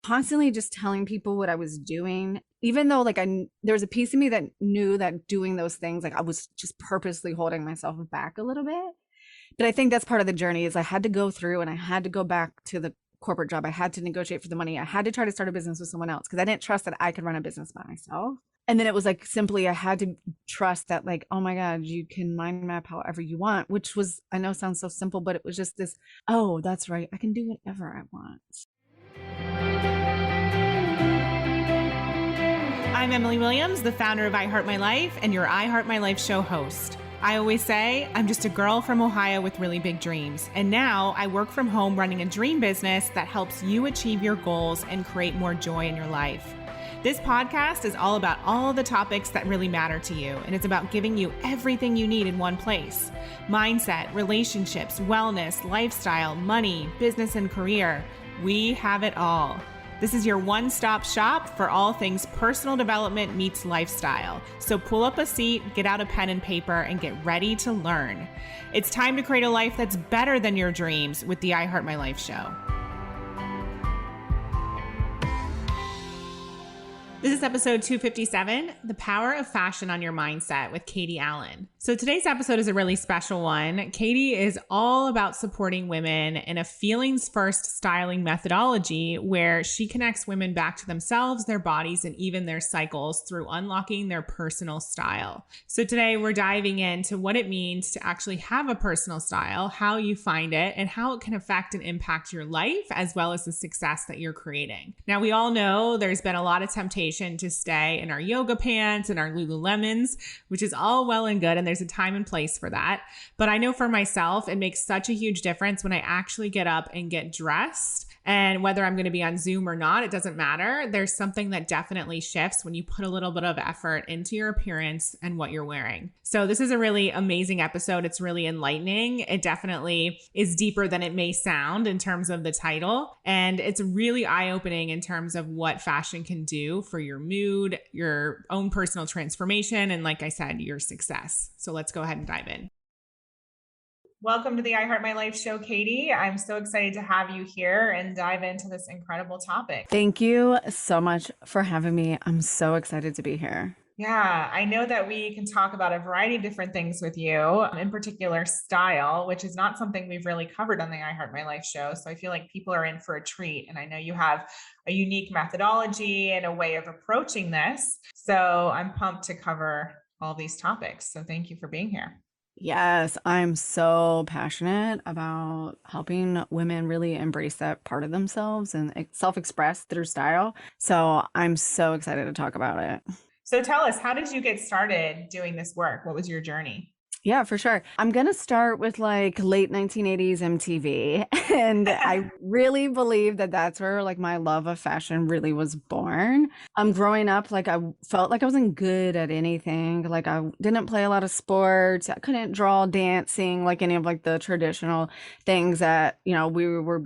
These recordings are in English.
constantly just telling people what I was doing, even though like there was a piece of me that knew that doing those things, like I was just purposely holding myself back a little bit. But I think that's part of the journey is I had to go through and I had to go back to the corporate job. I had to negotiate for the money. I had to try to start a business with someone else because I didn't trust that I could run a business by myself. And then it was like simply I had to trust that like, oh my God, you can mind map however you want, which was, I know sounds so simple, but it was just this, oh, that's right. I can do whatever I want. I'm Emily Williams, the founder of I Heart My Life and your I Heart My Life show host. I always say I'm just a girl from Ohio with really big dreams. And now I work from home running a dream business that helps you achieve your goals and create more joy in your life. This podcast is all about all the topics that really matter to you. And it's about giving you everything you need in one place. Mindset, relationships, wellness, lifestyle, money, business, and career. We have it all. This is your one-stop shop for all things personal development meets lifestyle. So pull up a seat, get out a pen and paper, and get ready to learn. It's time to create a life that's better than your dreams with the I Heart My Life show. This is episode 257, The Power of Fashion on Your Mindset with Katie Allen. So today's episode is a really special one. Katie is all about supporting women in a feelings-first styling methodology where she connects women back to themselves, their bodies, and even their cycles through unlocking their personal style. So today we're diving into what it means to actually have a personal style, how you find it, and how it can affect and impact your life as well as the success that you're creating. Now, we all know there's been a lot of temptation to stay in our yoga pants and our Lululemons, which is all well and good. And there's a time and place for that. But I know for myself, it makes such a huge difference when I actually get up and get dressed. And whether I'm going to be on Zoom or not, it doesn't matter. There's something that definitely shifts when you put a little bit of effort into your appearance and what you're wearing. So this is a really amazing episode. It's really enlightening. It definitely is deeper than it may sound in terms of the title. And it's really eye-opening in terms of what fashion can do for your mood, your own personal transformation, and like I said, your success. So let's go ahead and dive in. Welcome to the I Heart My Life show, Katie. I'm so excited to have you here and dive into this incredible topic. Thank you so much for having me. I'm so excited to be here. Yeah, I know that we can talk about a variety of different things with you, in particular style, which is not something we've really covered on the I Heart My Life show. So I feel like people are in for a treat. And I know you have a unique methodology and a way of approaching this. So I'm pumped to cover all these topics. So thank you for being here. Yes, I'm so passionate about helping women really embrace that part of themselves and self-express through style. So I'm so excited to talk about it. So tell us, how did you get started doing this work? What was your journey? Yeah, for sure. I'm going to start with like late 1980s MTV. And I really believe that that's where like my love of fashion really was born. Growing up, like I felt like I wasn't good at anything. Like I didn't play a lot of sports. I couldn't draw, dancing, like any of like the traditional things that, you know, we were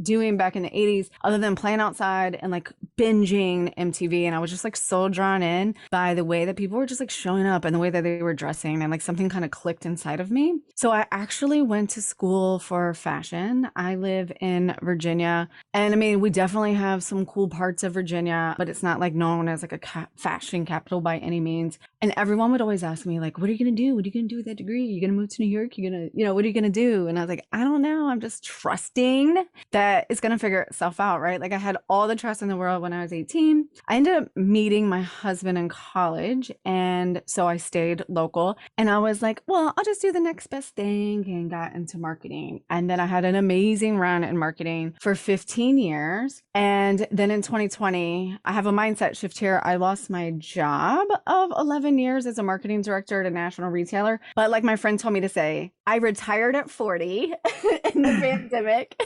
doing back in the 80s, other than playing outside and like binging MTV. And I was just like so drawn in by the way that people were just like showing up and the way that they were dressing, and like something kind of clicked inside of me. So I actually went to school for fashion. I live in Virginia, and I mean, we definitely have some cool parts of Virginia, but it's not like known as like a fashion capital by any means. And everyone would always ask me like, what are you going to do? What are you going to do with that degree? You're going to move to New York? You're going to, you know, what are you going to do? And I was like, I don't know. I'm just trusting that it's going to figure itself out, right? Like I had all the trust in the world when I was 18. I ended up meeting my husband in college. And so I stayed local, and I was like, well, I'll just do the next best thing, and got into marketing. And then I had an amazing run in marketing for 15 years. And then in 2020, I have a mindset shift here. I lost my job of 11 years as a marketing director at a national retailer. But like my friend told me to say, I retired at 40 in the pandemic.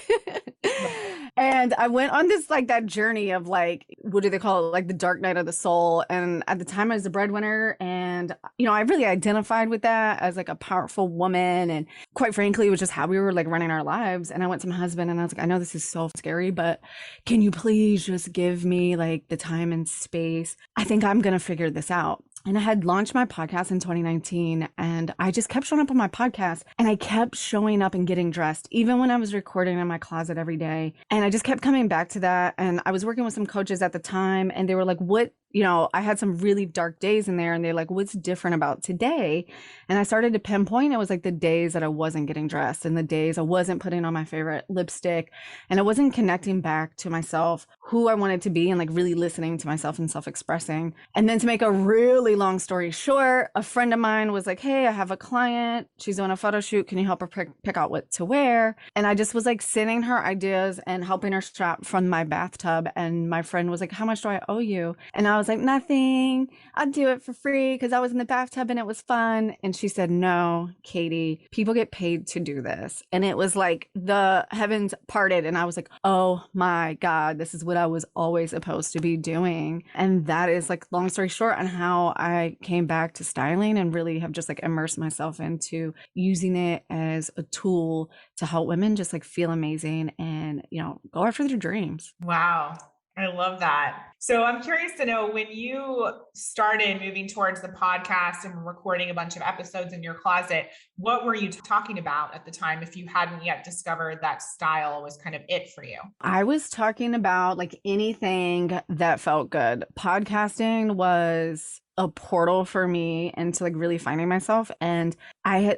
And I went on this like that journey of like, what do they call it? Like the dark night of the soul. And at the time I was a breadwinner, and, you know, I really identified with that as like a powerful woman. And quite frankly, it was just how we were like running our lives. And I went to my husband and I was like, I know this is so scary, but can you please just give me like the time and space? I think I'm going to figure this out. And I had launched my podcast in 2019, and I just kept showing up on my podcast, and I kept showing up and getting dressed, even when I was recording in my closet every day. And I just kept coming back to that. And I was working with some coaches at the time, and they were like, what, I had some really dark days in there, and they're like, what's different about today? And I started to pinpoint it was like the days that I wasn't getting dressed and the days I wasn't putting on my favorite lipstick and I wasn't connecting back to myself, who I wanted to be, and like really listening to myself and self-expressing. And then to make a really long story short, a friend of mine was like, hey, I have a client. She's doing a photo shoot. Can you help her pick out what to wear? And I just was like sending her ideas and helping her shop from my bathtub. And my friend was like, how much do I owe you? And I was like, nothing. I'll do it for free because I was in the bathtub and it was fun. And she said, no, Katie, people get paid to do this. And it was like the heavens parted. And I was like, oh my God, this is what I was always supposed to be doing. And that is like, long story short, on how I came back to styling and really have just like immersed myself into using it as a tool to help women just like feel amazing and, go after their dreams. Wow. I love that. So I'm curious to know, when you started moving towards the podcast and recording a bunch of episodes in your closet, what were you talking about at the time if you hadn't yet discovered that style was kind of it for you? I was talking about like anything that felt good. Podcasting was a portal for me into like really finding myself. And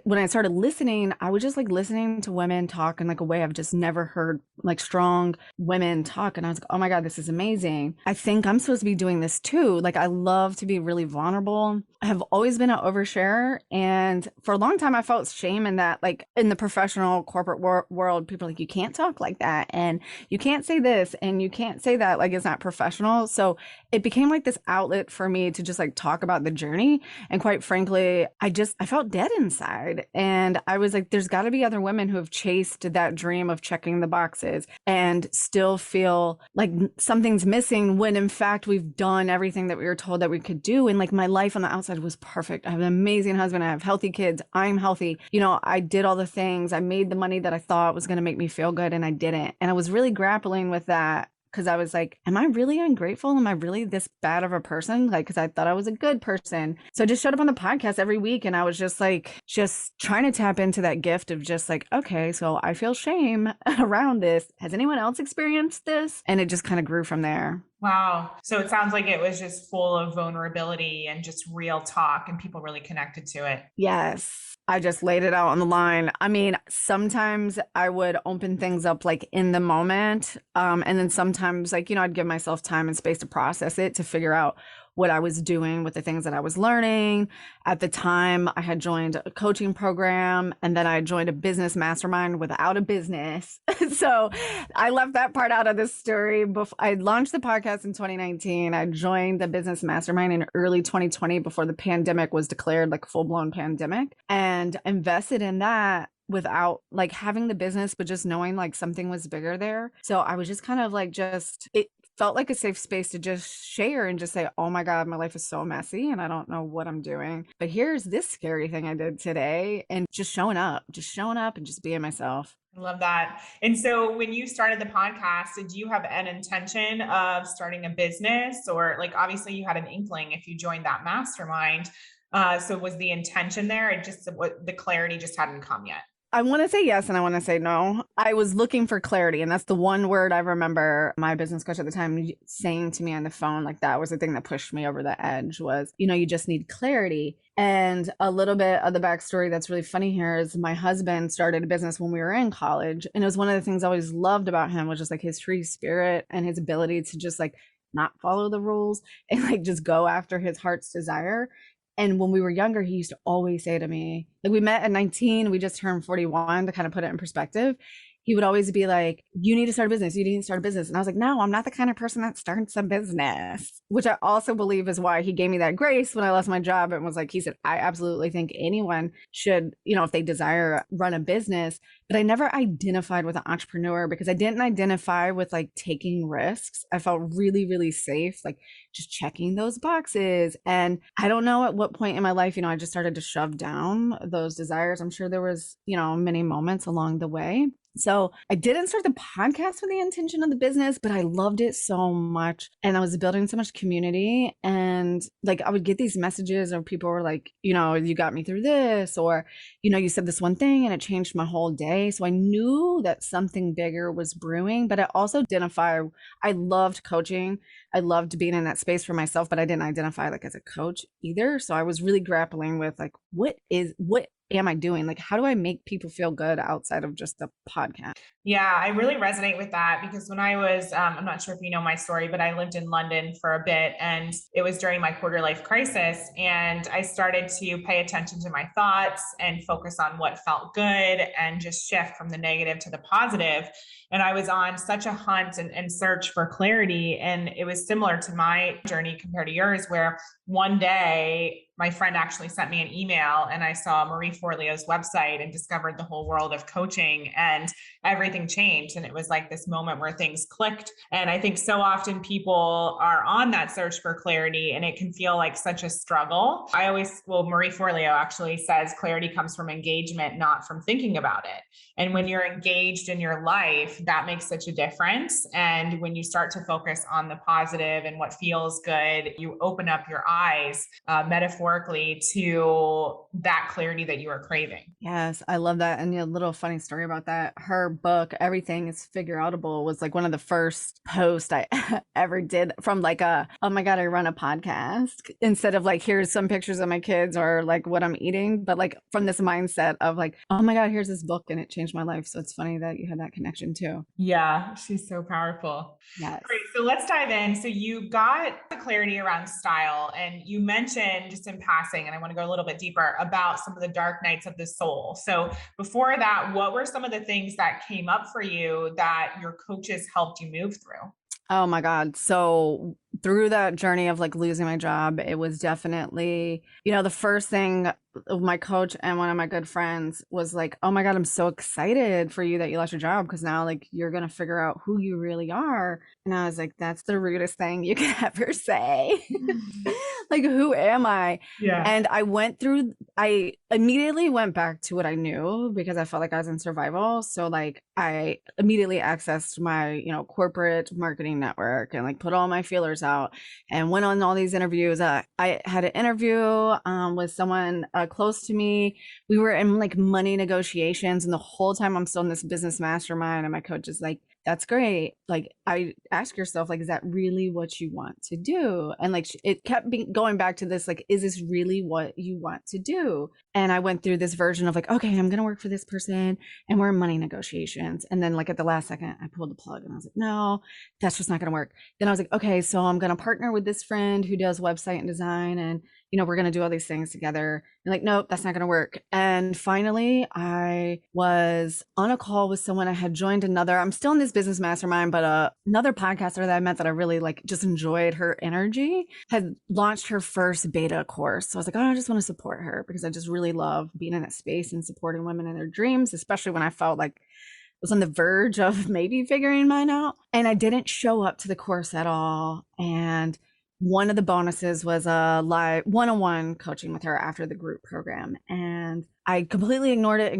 when I started listening, I was just like listening to women talk in like a way I've just never heard like strong women talk. And I was like, oh my God, this is amazing. I think I'm supposed to be doing this too. Like I love to be really vulnerable. I have always been an oversharer. And for a long time, I felt shame in that, like in the professional corporate world, people are like, you can't talk like that. And you can't say this and you can't say that. Like it's not professional. So it became like this outlet for me to just like talk about the journey. And quite frankly, I felt dead inside. And I was like, there's got to be other women who have chased that dream of checking the boxes and still feel like something's missing when in fact we've done everything that we were told that we could do. And like my life on the outside was perfect. I have an amazing husband. I have healthy kids. I'm healthy. I did all the things. I made the money that I thought was going to make me feel good, and I didn't. And I was really grappling with that. Because I was like, am I really ungrateful? Am I really this bad of a person? Like, because I thought I was a good person. So I just showed up on the podcast every week, and I was just like, just trying to tap into that gift of just like, okay, so I feel shame around this. Has anyone else experienced this? And it just kind of grew from there. Wow. So it sounds like it was just full of vulnerability and just real talk, and people really connected to it. Yes. I just laid it out on the line. I mean, sometimes I would open things up like in the moment. And then sometimes like, I'd give myself time and space to process it, to figure out what I was doing with the things that I was learning. At the time, I had joined a coaching program, and then I joined a business mastermind without a business. So I left that part out of this story. I launched the podcast in 2019. I joined the business mastermind in early 2020 before the pandemic was declared like a full-blown pandemic, and invested in that without like having the business, but just knowing like something was bigger there. So I was just kind of like, it felt like a safe space to just share and just say, oh my God, my life is so messy and I don't know what I'm doing. But here's this scary thing I did today. And just showing up and just being myself. I love that. And so when you started the podcast, did you have an intention of starting a business, or like, obviously you had an inkling if you joined that mastermind. So was the intention there? It just, what the clarity just hadn't come yet? I want to say yes and I want to say no. I was looking for clarity. And that's the one word I remember my business coach at the time saying to me on the phone. Like that was the thing that pushed me over the edge was, you just need clarity. And a little bit of the backstory that's really funny here is my husband started a business when we were in college. And it was one of the things I always loved about him was just like his free spirit and his ability to just like not follow the rules and like just go after his heart's desire. And when we were younger, he used to always say to me, like we met at 19, we just turned 41 to kind of put it in perspective. He would always be like, you need to start a business. You need to start a business. And I was like, no, I'm not the kind of person that starts a business, which I also believe is why he gave me that grace when I lost my job and was like, he said, I absolutely think anyone should, if they desire, run a business. But I never identified with an entrepreneur because I didn't identify with like taking risks. I felt really, really safe, like just checking those boxes. And I don't know at what point in my life, I just started to shove down those desires. I'm sure there was, many moments along the way. So I didn't start the podcast with the intention of the business, but I loved it so much. And I was building so much community. And like I would get these messages or people were like, you got me through this, or, you said this one thing and it changed my whole day. So I knew that something bigger was brewing, but I also I loved coaching. I loved being in that space for myself, but I didn't identify like as a coach either. So I was really grappling with like, what am I doing? Like, how do I make people feel good outside of just the podcast? Yeah, I really resonate with that because when I was, I'm not sure if you know my story, but I lived in London for a bit and it was during my quarter life crisis. And I started to pay attention to my thoughts and focus on what felt good and just shift from the negative to the positive. And I was on such a hunt and search for clarity. And it was similar to my journey compared to yours, where one day my friend actually sent me an email and I saw Marie Forleo's website and discovered the whole world of coaching, and everything changed. And it was like this moment where things clicked. And I think so often people are on that search for clarity and it can feel like such a struggle. Marie Forleo actually says clarity comes from engagement, not from thinking about it. And when you're engaged in your life, that makes such a difference. And when you start to focus on the positive and what feels good, you open up your eyes, metaphorically, to that clarity that you are craving. Yes, I love that. And a little funny story about that. Her book, Everything is Figure Outable, was like one of the first posts I ever did from like oh my God, I run a podcast, instead of like, here's some pictures of my kids or like what I'm eating, but like from this mindset of like, oh my God, here's this book and it changed my life. So it's funny that you had that connection too. Yeah, she's so powerful. Yes. Great. So let's dive in. So you got the clarity around style, and you mentioned just in passing, and I want to go a little bit deeper about some of the dark nights of the soul. So before that, what were some of the things that came up for you that your coaches helped you move through? Oh my God. So through that journey of like losing my job, it was definitely, the first thing my coach and one of my good friends was like, oh my God, I'm so excited for you that you lost your job, because now like you're going to figure out who you really are. And I was like, that's the rudest thing you can ever say. Like, who am I? Yeah. And I immediately went back to what I knew because I felt like I was in survival. So like I immediately accessed my, corporate marketing network and like put all my feelers out and went on all these interviews. I had an interview with someone close to me. We were in like money negotiations, and the whole time I'm still in this business mastermind, and my coach is like, that's great. Like, I ask yourself, like, is that really what you want to do? And like, it kept going back to this, like, is this really what you want to do? And I went through this version of like, okay, I'm going to work for this person and we're in money negotiations. And then like at the last second, I pulled the plug and I was like, no, that's just not going to work. Then I was like, okay, so I'm going to partner with this friend who does website and design, and we're going to do all these things together. And like, nope, that's not going to work. And finally, I was on a call with someone. I had joined I'm still in this business mastermind, but another podcaster that I met that I really like, just enjoyed her energy, had launched her first beta course. So I was like, oh, I just want to support her because I just really love being in that space and supporting women in their dreams, especially when I felt like was on the verge of maybe figuring mine out. And I didn't show up to the course at all. And one of the bonuses was a live one-on-one coaching with her after the group program. And I completely ignored it.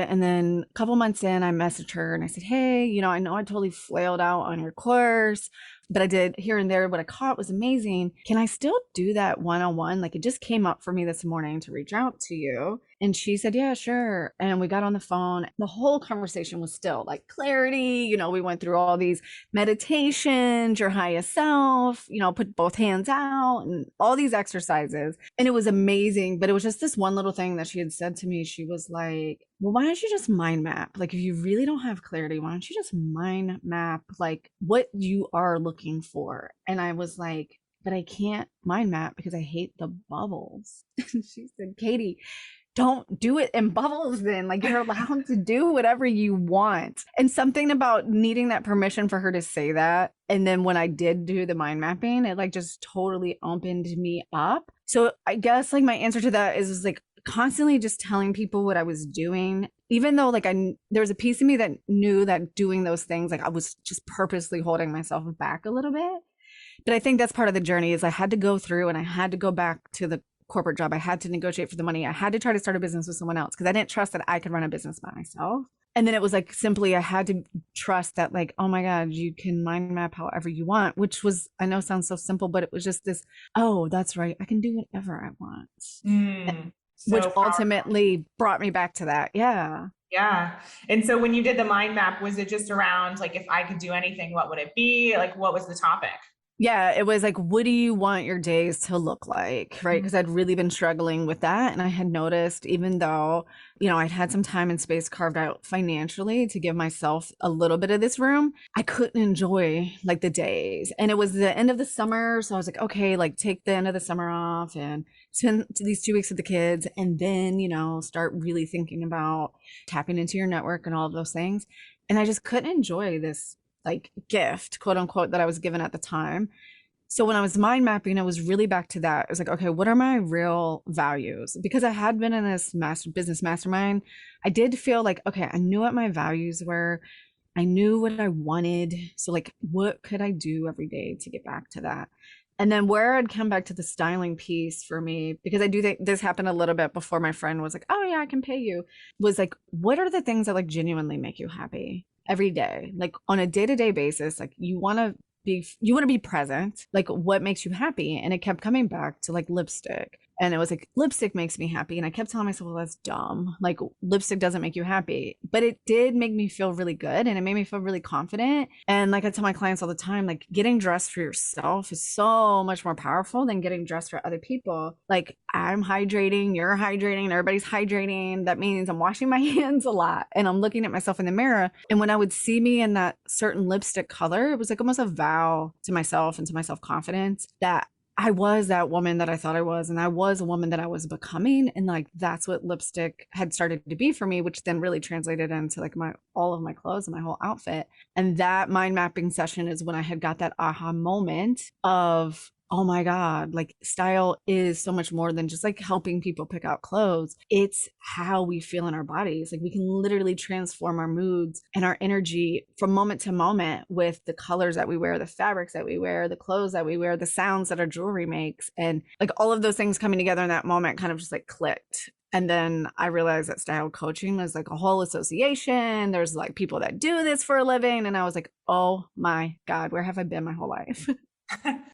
And then a couple months in, I messaged her and I said, hey, I know I totally flailed out on your course, but I did here and there. What I caught was amazing. Can I still do that one-on-one? Like, it just came up for me this morning to reach out to you. And she said, yeah, sure. And we got on the phone. The whole conversation was still like clarity. We went through all these meditations, your highest self, put both hands out and all these exercises. And it was amazing. But it was just this one little thing that she had said to me. She was like, well, why don't you just mind map? Like, if you really don't have clarity, why don't you just mind map like what you are looking for? And I was like, but I can't mind map because I hate the bubbles. She said, Katie, don't do it in bubbles then. Like, you're allowed to do whatever you want. And something about needing that permission for her to say that. And then when I did do the mind mapping, it like just totally opened me up. So I guess like my answer to that is like constantly just telling people what I was doing, even though like there was a piece of me that knew that doing those things, like I was just purposely holding myself back a little bit. But I think that's part of the journey is I had to go through and I had to go back to the corporate job. I had to negotiate for the money. I had to try to start a business with someone else because I didn't trust that I could run a business by myself. And then it was like simply I had to trust that like, oh my God, you can mind map however you want, which was, I know sounds so simple, but it was just this, oh, that's right. I can do whatever I want. Which So powerful. ultimately brought me back to that. Yeah. Yeah. And so when you did the mind map, was it just around like, if I could do anything, what would it be? Like, what was the topic? Yeah, it was like, what do you want your days to look like? Right. Mm. Because I'd really been struggling with that. And I had noticed, even though, I'd had some time and space carved out financially to give myself a little bit of this room, I couldn't enjoy like the days. And it was the end of the summer. So I was like, okay, like take the end of the summer off and spend these 2 weeks with the kids. And then, start really thinking about tapping into your network and all of those things. And I just couldn't enjoy this like gift, quote unquote, that I was given at the time. So when I was mind mapping, I was really back to that. It was like, okay, what are my real values? Because I had been in this business mastermind, I did feel like, okay, I knew what my values were. I knew what I wanted. So like, what could I do every day to get back to that? And then where I'd come back to the styling piece for me, because I do think this happened a little bit before my friend was like, oh yeah, I can pay you, was like, what are the things that like genuinely make you happy every day? Like on a day-to-day basis, like you want to be present, like what makes you happy? And it kept coming back to like lipstick. And it was like, lipstick makes me happy. And I kept telling myself, well, that's dumb. Like, lipstick doesn't make you happy. But it did make me feel really good. And it made me feel really confident. And like I tell my clients all the time, like, getting dressed for yourself is so much more powerful than getting dressed for other people. Like, I'm hydrating, you're hydrating, everybody's hydrating. That means I'm washing my hands a lot. And I'm looking at myself in the mirror. And when I would see me in that certain lipstick color, it was like almost a vow to myself and to my self confidence that I was that woman that I thought I was, and I was a woman that I was becoming. And like that's what lipstick had started to be for me, which then really translated into like my all of my clothes and my whole outfit. And that mind mapping session is when I had got that aha moment of, oh my God, like style is so much more than just like helping people pick out clothes. It's how we feel in our bodies. Like we can literally transform our moods and our energy from moment to moment with the colors that we wear, the fabrics that we wear, the clothes that we wear, the sounds that our jewelry makes. And like all of those things coming together in that moment kind of just like clicked. And then I realized that style coaching was like a whole association. There's like people that do this for a living. And I was like, oh my God, where have I been my whole life?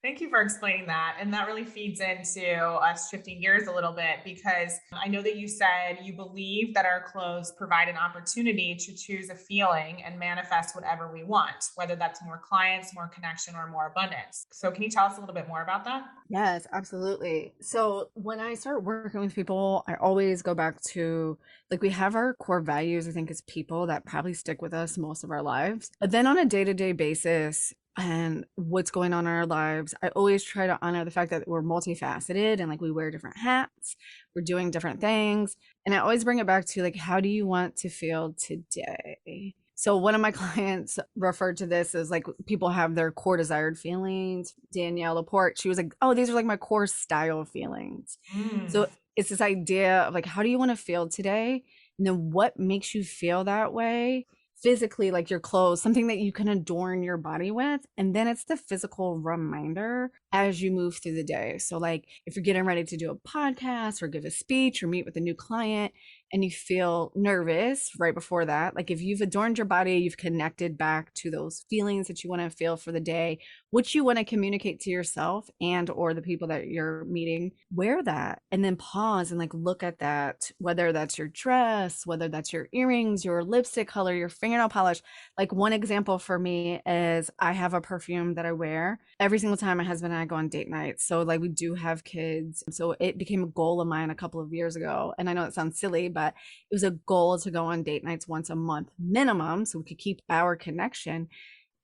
Thank you for explaining that. And that really feeds into us shifting gears a little bit, because I know that you said you believe that our clothes provide an opportunity to choose a feeling and manifest whatever we want, whether that's more clients, more connection, or more abundance. So, can you tell us a little bit more about that? Yes, absolutely. So when I start working with people, I always go back to like we have our core values, I think, as people that probably stick with us most of our lives. But then on a day-to-day basis and what's going on in our lives, I always try to honor the fact that we're multifaceted and like we wear different hats, we're doing different things. And I always bring it back to like, how do you want to feel today? So one of my clients referred to this as like people have their core desired feelings. Danielle Laporte, she was like, oh, these are like my core style feelings. Mm. So it's this idea of like, how do you want to feel today? And then what makes you feel that way? Physically, like your clothes, something that you can adorn your body with. And then it's the physical reminder as you move through the day. So, like, if you're getting ready to do a podcast or give a speech or meet with a new client and you feel nervous right before that, like if you've adorned your body, you've connected back to those feelings that you want to feel for the day, what you want to communicate to yourself and or the people that you're meeting, wear that and then pause and like look at that, whether that's your dress, whether that's your earrings, your lipstick color, your fingernail polish. Like one example for me is I have a perfume that I wear every single time my husband and I go on date nights. So like we do have kids. So it became a goal of mine a couple of years ago. And I know it sounds silly, but it was a goal to go on date nights once a month minimum so we could keep our connection.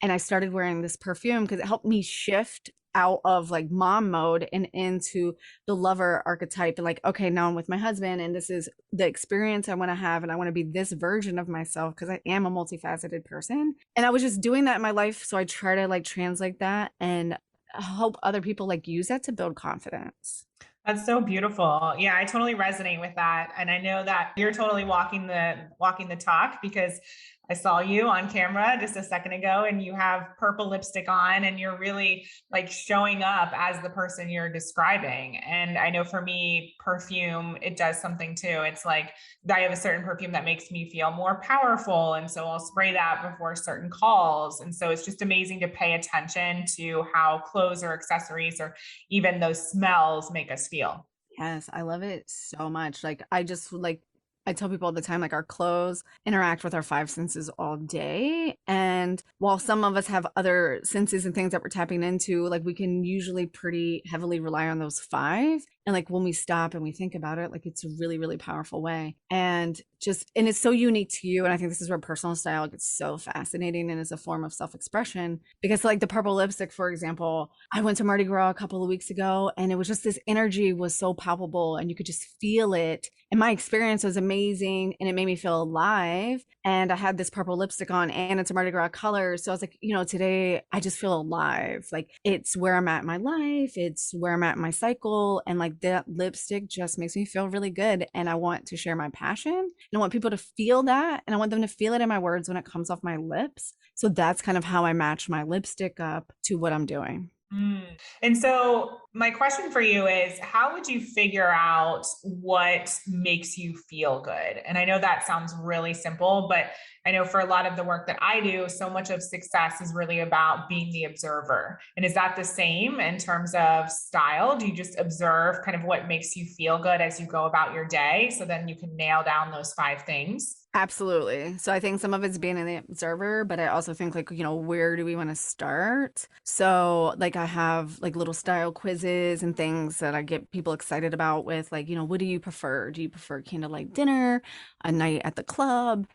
And I started wearing this perfume because it helped me shift out of like mom mode and into the lover archetype. And like, okay, now I'm with my husband and this is the experience I want to have. And I want to be this version of myself because I am a multifaceted person. And I was just doing that in my life. So I try to like translate that and help other people like use that to build confidence. That's so beautiful. Yeah, I totally resonate with that. And I know that you're totally walking the talk, because I saw you on camera just a second ago and you have purple lipstick on and you're really like showing up as the person you're describing. And I know for me, perfume, it does something too. It's like I have a certain perfume that makes me feel more powerful. And so I'll spray that before certain calls. And so it's just amazing to pay attention to how clothes or accessories or even those smells make us feel. Yes, I love it so much. Like I just like I tell people all the time, like our clothes interact with our five senses all day. And while some of us have other senses and things that we're tapping into, like we can usually pretty heavily rely on those five. And like when we stop and we think about it, like it's a really, really powerful way. And it's so unique to you. And I think this is where personal style gets so fascinating and is a form of self-expression. Because like the purple lipstick, for example, I went to Mardi Gras a couple of weeks ago and it was just this energy was so palpable and you could just feel it. And my experience was amazing and it made me feel alive. And I had this purple lipstick on and it's a Mardi Gras color. So I was like, today I just feel alive. Like it's where I'm at in my life, it's where I'm at in my cycle. And like that lipstick just makes me feel really good. And I want to share my passion. And I want people to feel that. And I want them to feel it in my words when it comes off my lips. So that's kind of how I match my lipstick up to what I'm doing. Mm. And so, my question for you is how would you figure out what makes you feel good? And I know that sounds really simple, but I know for a lot of the work that I do, so much of success is really about being the observer. And is that the same in terms of style? Do you just observe kind of what makes you feel good as you go about your day? So then you can nail down those five things? Absolutely. So I think some of it's being an observer, but I also think like, where do we want to start? So like I have like little style quizzes and things that I get people excited about with like, what do you prefer? Do you prefer candlelight dinner, a night at the club?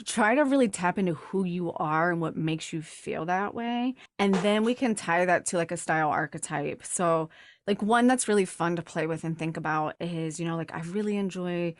Try to really tap into who you are and what makes you feel that way. And then we can tie that to like a style archetype. So like one that's really fun to play with and think about is, like I really enjoy,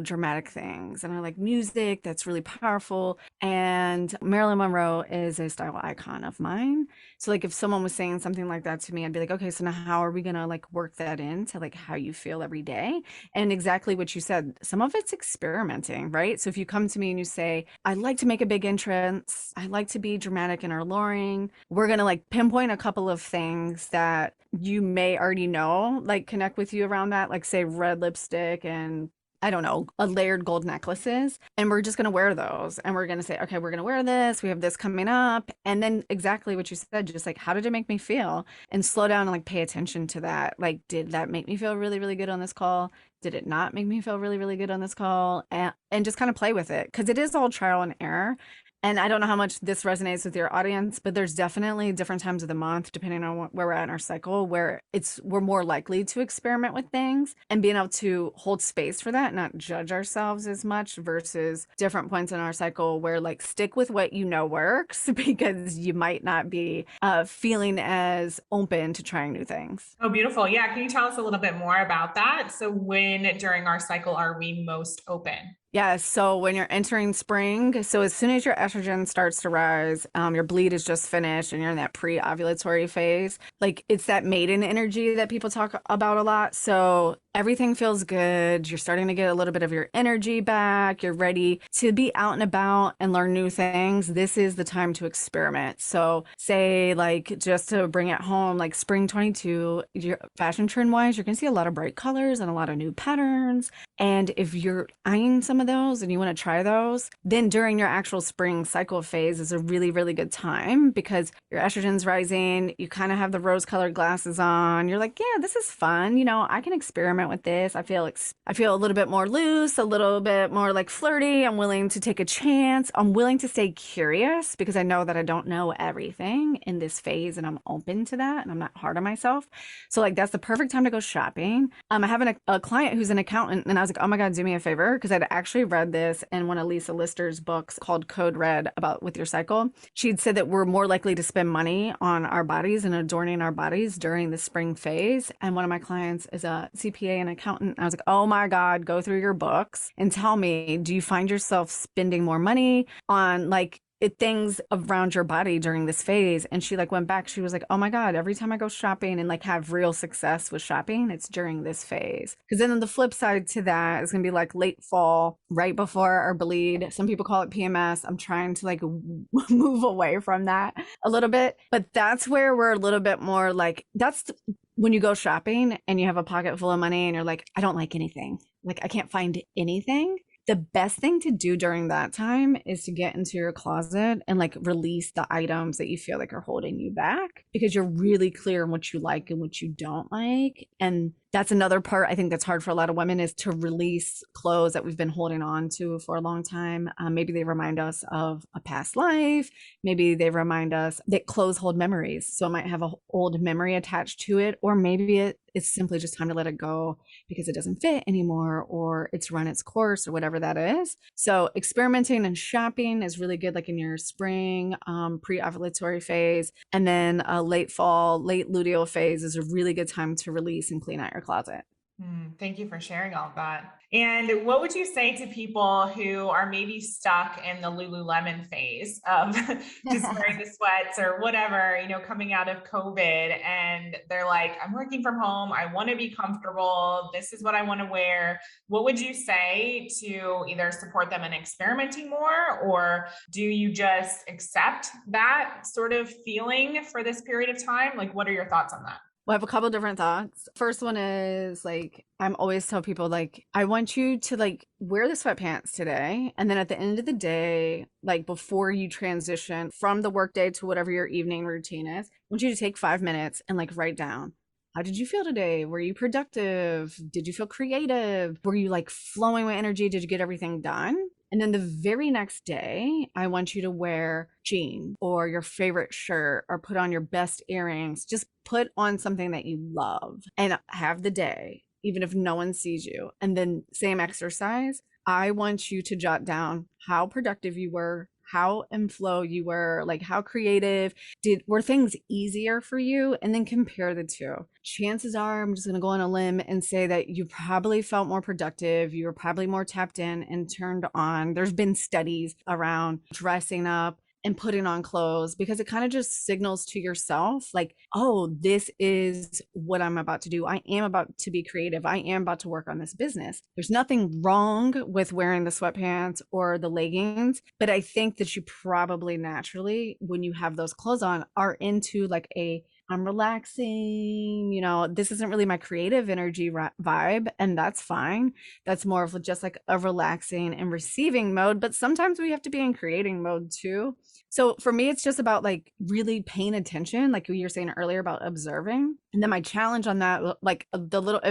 dramatic things and I like music that's really powerful. And Marilyn Monroe is a style icon of mine. So like if someone was saying something like that to me, I'd be like, okay, so now how are we gonna like work that into like how you feel every day? And exactly what you said, some of it's experimenting, right? So if you come to me and you say, I like to make a big entrance, I like to be dramatic and alluring, we're gonna like pinpoint a couple of things that you may already know, like connect with you around that, like say red lipstick and I don't know, a layered gold necklaces. And we're just going to wear those. And we're going to say, okay, we're going to wear this. We have this coming up. And then exactly what you said, just like, how did it make me feel? And slow down and like pay attention to that. Like, did that make me feel really, really good on this call? Did it not make me feel really, really good on this call? And just kind of play with it because it is all trial and error. And I don't know how much this resonates with your audience, but there's definitely different times of the month, depending on where we're at in our cycle, where we're more likely to experiment with things and being able to hold space for that, not judge ourselves as much versus different points in our cycle where like stick with what you know works because you might not be feeling as open to trying new things. Oh, beautiful. Yeah. Can you tell us a little bit more about that? So, when during our cycle are we most open? Yeah, so when you're entering spring, so as soon as your estrogen starts to rise, your bleed is just finished and you're in that pre-ovulatory phase, like it's that maiden energy that people talk about a lot. So everything feels good. You're starting to get a little bit of your energy back. You're ready to be out and about and learn new things. This is the time to experiment. So say like just to bring it home, like spring 22, your fashion trend wise, you're going to see a lot of bright colors and a lot of new patterns. And if you're eyeing some of those and you want to try those, then during your actual spring cycle phase is a really, really good time because your estrogen's rising. You kind of have the rose colored glasses on. You're like, yeah, this is fun. I can experiment with this. I feel a little bit more loose, a little bit more like flirty. I'm willing to take a chance. I'm willing to stay curious because I know that I don't know everything in this phase and I'm open to that and I'm not hard on myself. So like that's the perfect time to go shopping. I have a client who's an accountant and I was like, oh my God, do me a favor because I'd actually read this in one of Lisa Lister's books called Code Red about with your cycle. She'd said that we're more likely to spend money on our bodies and adorning our bodies during the spring phase. And one of my clients is a CPA and accountant. I was like, oh my God, go through your books and tell me, do you find yourself spending more money on like things around your body during this phase. And she like went back, she was like, oh my God, every time I go shopping and like have real success with shopping, it's during this phase. Because then the flip side to that is gonna be like late fall, right before our bleed. Some people call it PMS. I'm trying to like move away from that a little bit, but that's where we're a little bit more like, when you go shopping and you have a pocket full of money and you're like, I don't like anything, like I can't find anything. The best thing to do during that time is to get into your closet and like release the items that you feel like are holding you back, because you're really clear on what you like and what you don't like. And that's another part I think that's hard for a lot of women, is to release clothes that we've been holding on to for a long time. Maybe they remind us of a past life. Maybe they remind us that clothes hold memories. So it might have an old memory attached to it, or maybe it's simply just time to let it go because it doesn't fit anymore, or it's run its course, or whatever that is. So experimenting and shopping is really good, like in your spring, pre-ovulatory phase. And then late fall, late luteal phase is a really good time to release and clean out your closet. Thank you for sharing all of that. And what would you say to people who are maybe stuck in the Lululemon phase of just wearing the sweats or whatever, coming out of COVID, and they're like, I'm working from home, I want to be comfortable, this is what I want to wear. What would you say to either support them in experimenting more, or do you just accept that sort of feeling for this period of time? Like, what are your thoughts on that? Well, I have a couple different thoughts. First one is like, I'm always tell people like, I want you to like wear the sweatpants today. And then at the end of the day, like before you transition from the workday to whatever your evening routine is, I want you to take 5 minutes and like write down, how did you feel today? Were you productive? Did you feel creative? Were you like flowing with energy? Did you get everything done? And then the very next day, I want you to wear jeans or your favorite shirt or put on your best earrings. Just put on something that you love and have the day, even if no one sees you. And then same exercise, I want you to jot down how productive you were, how in flow you were, like how creative were things easier for you, and then compare the two. Chances are, I'm just going to go on a limb and say that you probably felt more productive, you were probably more tapped in and turned on. There's been studies around dressing up and putting on clothes, because it kind of just signals to yourself like, oh, this is what I'm about to do. I am about to be creative. I am about to work on this business. There's nothing wrong with wearing the sweatpants or the leggings, but I think that you probably naturally, when you have those clothes on, are into like I'm relaxing, this isn't really my creative energy vibe, and that's fine. That's more of just like a relaxing and receiving mode, but sometimes we have to be in creating mode too. So for me, it's just about like really paying attention, like you were saying earlier about observing. And then my challenge on that, like the little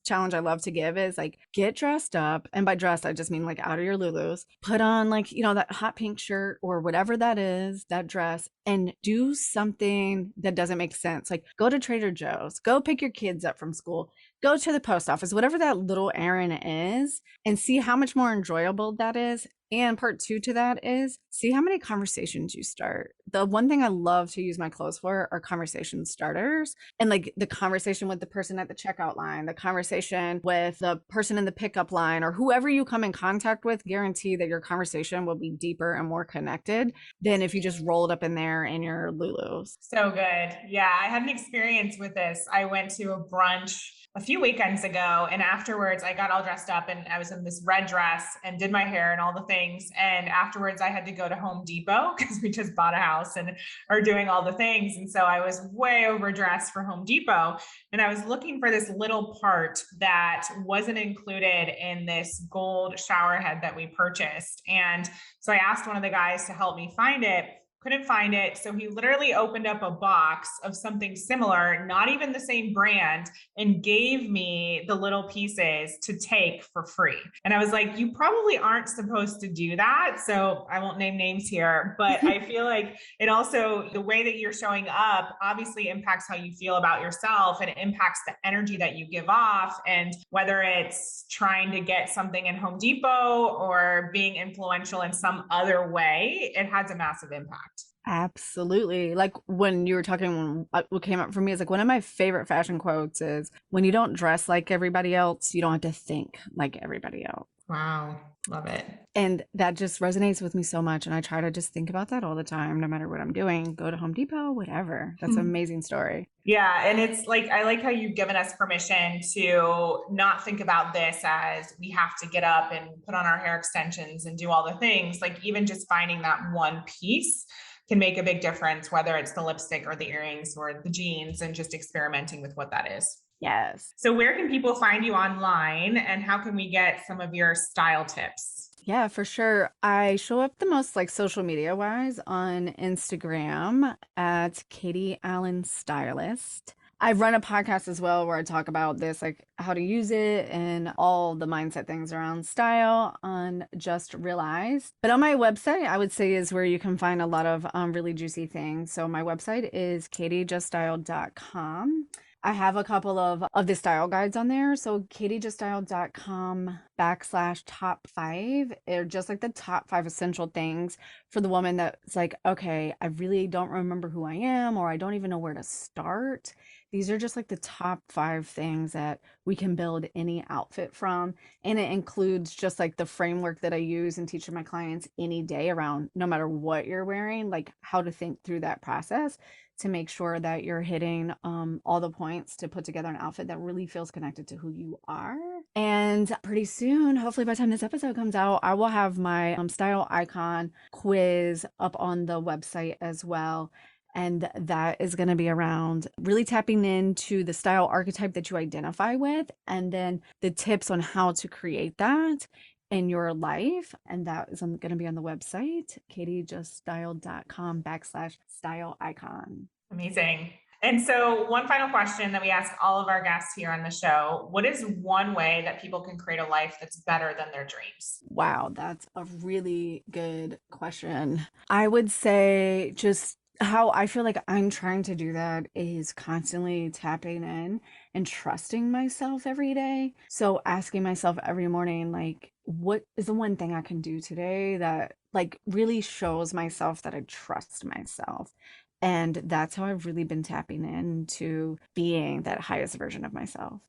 challenge I love to give is like, get dressed up. And by dressed, I just mean like out of your Lulus, put on like, that hot pink shirt or whatever that is, that dress, and do something that doesn't make sense. Like go to Trader Joe's, go pick your kids up from school, go to the post office, whatever that little errand is, and see how much more enjoyable that is. And part two to that is see how many conversations you start. The one thing I love to use my clothes for are conversation starters, and like the conversation with the person at the checkout line, the conversation with the person in the pickup line, or whoever you come in contact with, guarantee that your conversation will be deeper and more connected than if you just rolled up in there in your Lulus. So good. Yeah, I had an experience with this. I went to a brunch a few weekends ago, and afterwards I got all dressed up and I was in this red dress and did my hair and all the things. And afterwards I had to go to Home Depot because we just bought a house and are doing all the things. And so I was way overdressed for Home Depot. And I was looking for this little part that wasn't included in this gold shower head that we purchased. And so I asked one of the guys to help me find it. Couldn't find it. So he literally opened up a box of something similar, not even the same brand, and gave me the little pieces to take for free. And I was like, you probably aren't supposed to do that. So I won't name names here, but I feel like it also, the way that you're showing up obviously impacts how you feel about yourself, and it impacts the energy that you give off. And whether it's trying to get something in Home Depot or being influential in some other way, it has a massive impact. Absolutely. Like when you were talking, what came up for me is like one of my favorite fashion quotes is, when you don't dress like everybody else, you don't have to think like everybody else. Wow. Love it. And that just resonates with me so much. And I try to just think about that all the time, no matter what I'm doing. Go to Home Depot, whatever. That's an amazing story. Yeah. And it's like, I like how you've given us permission to not think about this as we have to get up and put on our hair extensions and do all the things. Like, even just finding that one piece can make a big difference, whether it's the lipstick or the earrings or the jeans, and just experimenting with what that is. Yes. So where can people find you online, and how can we get some of your style tips? Yeah, for sure. I show up the most like social media wise on Instagram at Katie Allen Stylist. I run a podcast as well where I talk about this, like how to use it and all the mindset things around style on Just Realize. But on my website, I would say is where you can find a lot of really juicy things. So my website is katiejuststyled.com. I have a couple of the style guides on there. So katiejuststyled.com/top 5 are just like the top 5 essential things for the woman that's like, okay, I really don't remember who I am, or I don't even know where to start. These are just like the top 5 things that we can build any outfit from. And it includes just like the framework that I use and teach my clients any day around no matter what you're wearing, like how to think through that process to make sure that you're hitting all the points to put together an outfit that really feels connected to who you are. And pretty soon, hopefully by the time this episode comes out, I will have my style icon quiz up on the website as well. And that is going to be around really tapping into the style archetype that you identify with, and then the tips on how to create that in your life. And that is going to be on the website, katiejuststyled.com/style icon. Amazing. And so one final question that we ask all of our guests here on the show: what is one way that people can create a life that's better than their dreams? Wow, that's a really good question. I would say just how I feel like I'm trying to do that is constantly tapping in and trusting myself every day. So asking myself every morning, like, what is the one thing I can do today that like really shows myself that I trust myself? And that's how I've really been tapping into being that highest version of myself.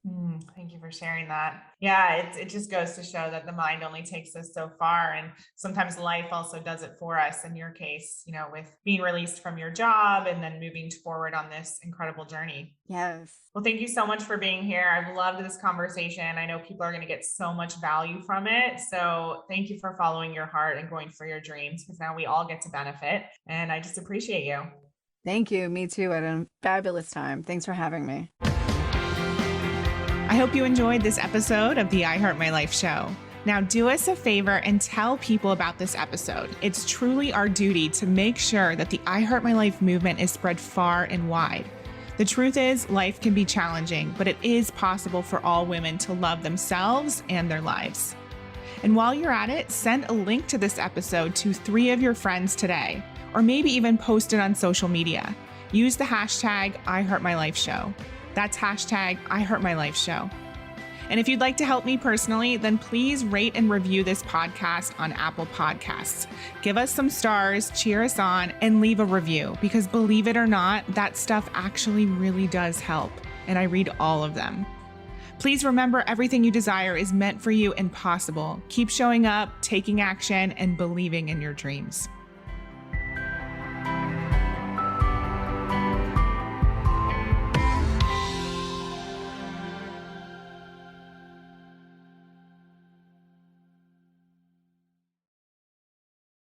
Thank you for sharing that. Yeah, it just goes to show that the mind only takes us so far. And sometimes life also does it for us. In your case, with being released from your job and then moving forward on this incredible journey. Yes. Well, thank you so much for being here. I've loved this conversation. I know people are going to get so much value from it. So thank you for following your heart and going for your dreams, because now we all get to benefit. And I just appreciate you. Thank you. Me too. I had a fabulous time. Thanks for having me. I hope you enjoyed this episode of the I Heart My Life show. Now do us a favor and tell people about this episode. It's truly our duty to make sure that the I Heart My Life movement is spread far and wide. The truth is, life can be challenging, but it is possible for all women to love themselves and their lives. And while you're at it, send a link to this episode to 3 of your friends today, or maybe even post it on social media. Use the hashtag #IHeartMyLifeShow. That's hashtag #IHeartMyLifeShow. And if you'd like to help me personally, then please rate and review this podcast on Apple Podcasts. Give us some stars, cheer us on, and leave a review, because believe it or not, that stuff actually really does help. And I read all of them. Please remember, everything you desire is meant for you and possible. Keep showing up, taking action, and believing in your dreams.